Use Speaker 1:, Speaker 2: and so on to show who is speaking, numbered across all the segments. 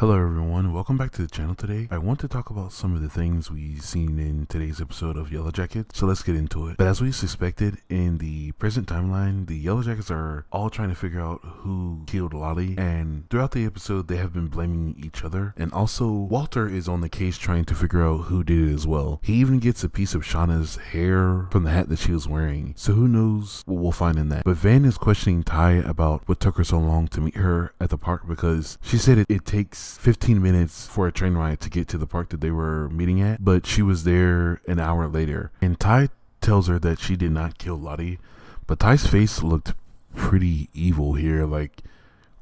Speaker 1: Hello everyone, welcome back to the channel today. I want to talk about some of the things we've seen in today's episode of Yellowjackets, so let's get into it. But as we suspected, in the present timeline, the Yellowjackets are all trying to figure out who killed Lottie, and throughout the episode they have been blaming each other, and also Walter is on the case trying to figure out who did it as well. He even gets a piece of Shauna's hair from the hat that she was wearing, so who knows what we'll find in that. But Van is questioning Ty about what took her so long to meet her at the park, because she said it takes 15 minutes for a train ride to get to the park that they were meeting at, but she was there an hour later. And Ty tells her that she did not kill Lottie, but Ty's face looked pretty evil here, like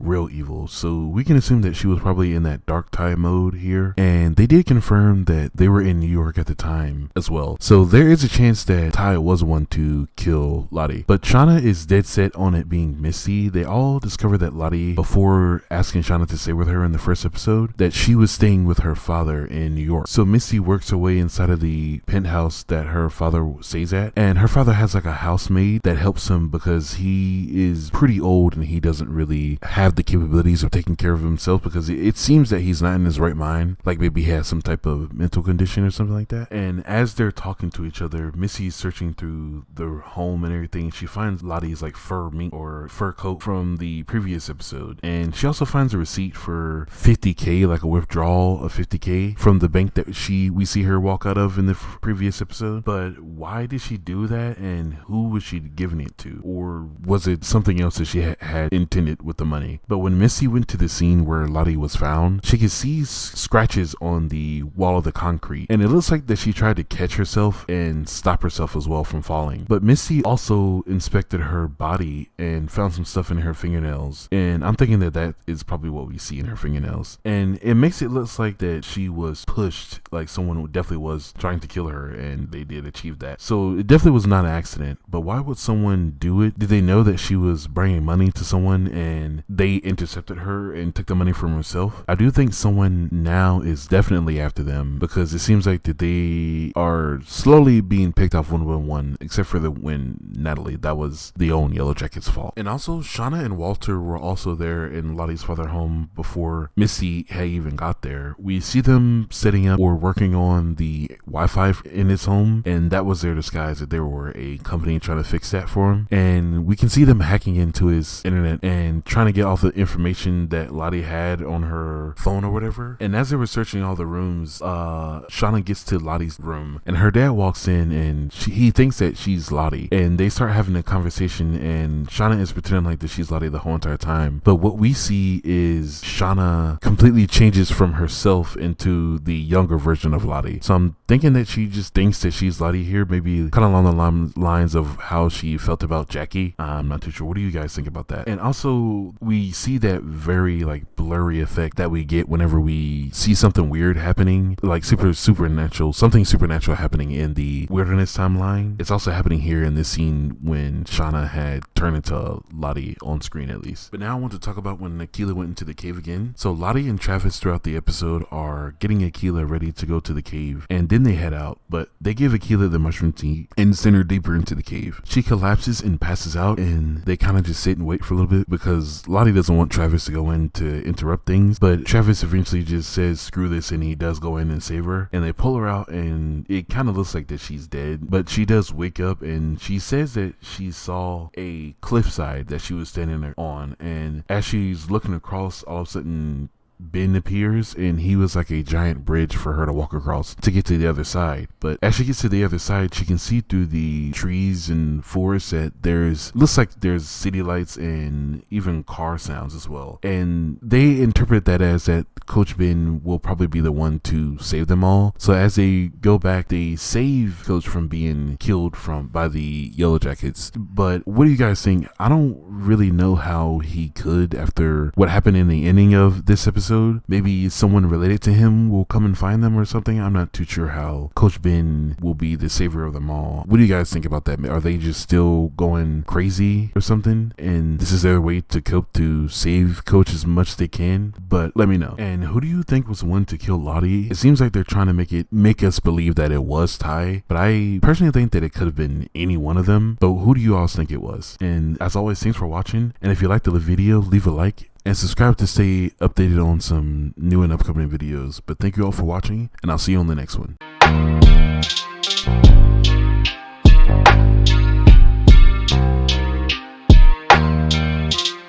Speaker 1: real evil, so we can assume that she was probably in that dark Ty mode here. And they did confirm that they were in New York at the time as well, so there is a chance that Ty was one to kill Lottie. But Shauna is dead set on it being Misty. They all discovered that Lottie, before asking Shauna to stay with her in the first episode, that she was staying with her father in New York. So Misty works her way inside of the penthouse that her father stays at, and her father has like a housemaid that helps him because he is pretty old and he doesn't really have the capabilities of taking care of himself, because it seems that he's not in his right mind, like maybe he has some type of mental condition or something like that. And as they're talking to each other, Missy's searching through their home and everything. She finds Lottie's like fur mink or fur coat from the previous episode, and she also finds a receipt for $50K, like a withdrawal of $50K from the bank that we see her walk out of in the previous episode. But why did she do that, and who was she giving it to, or was it something else that she had intended with the money? But when Missy went to the scene where Lottie was found, she could see scratches on the wall of the concrete, and it looks like that she tried to catch herself and stop herself as well from falling. But Missy also inspected her body and found some stuff in her fingernails, and I'm thinking that that is probably what we see in her fingernails, and it makes it look like that she was pushed, like someone definitely was trying to kill her, and they did achieve that. So it definitely was not an accident. But why would someone do it? Did they know that she was bringing money to someone and they intercepted her and took the money from herself? I do think someone now is definitely after them, because it seems like that they are slowly being picked off one by one, except for when Natalie, that was the own Yellowjackets' fault. And also Shauna and Walter were also there in Lottie's father home before Missy had even got there. We see them setting up or working on the Wi-Fi in his home, and that was their disguise, that they were a company trying to fix that for him. And we can see them hacking into his internet and trying to get all the information that Lottie had on her phone or whatever. And as they were searching all the rooms, Shauna gets to Lottie's room, and her dad walks in, and he thinks that she's Lottie, and they start having a conversation, and Shauna is pretending like that she's Lottie the whole entire time. But what we see is Shauna completely changes from herself into the younger version of Lottie. So I'm thinking that she just thinks that she's Lottie here, maybe kind of along the lines of how she felt about Jackie. I'm not too sure. What do you guys think about that? And also we see that very like blurry effect that we get whenever we see something weird happening, like supernatural, something supernatural happening in the wilderness timeline. It's also happening here in this scene when Shauna had turned into Lottie on screen, at least. But now I want to talk about when Akila went into the cave again. So Lottie and Travis throughout the episode are getting Akila ready to go to the cave, and then they head out, but they give Akila the mushroom tea and send her deeper into the cave. She collapses and passes out, and they kind of just sit and wait for a little bit, because Lottie doesn't want Travis to go in to interrupt things. But Travis eventually just says screw this, and he does go in and save her, and they pull her out, and it kind of looks like that she's dead. But she does wake up, and she says that she saw a cliffside that she was standing there on, and as she's looking across, all of a sudden Ben appears, and he was like a giant bridge for her to walk across to get to the other side. But as she gets to the other side, she can see through the trees and forest that looks like there's city lights and even car sounds as well. And they interpret that as that Coach Ben will probably be the one to save them all. So as they go back, they save Coach from being killed by the Yellowjackets. But what do you guys think? I don't really know how he could, after what happened in the ending of this episode. Maybe someone related to him will come and find them or something. I'm not too sure how Coach Ben will be the savior of them all. What do you guys think about that? Are they just still going crazy or something, and this is their way to cope to save Coach as much as they can? But let me know. And who do you think was the one to kill Lottie? It seems like they're trying to make us believe that it was Ty, but I personally think that it could have been any one of them. But who do you all think it was? And as always, thanks for watching, and if you liked the video, leave a like and subscribe to stay updated on some new and upcoming videos. But thank you all for watching, and I'll see you on the next one.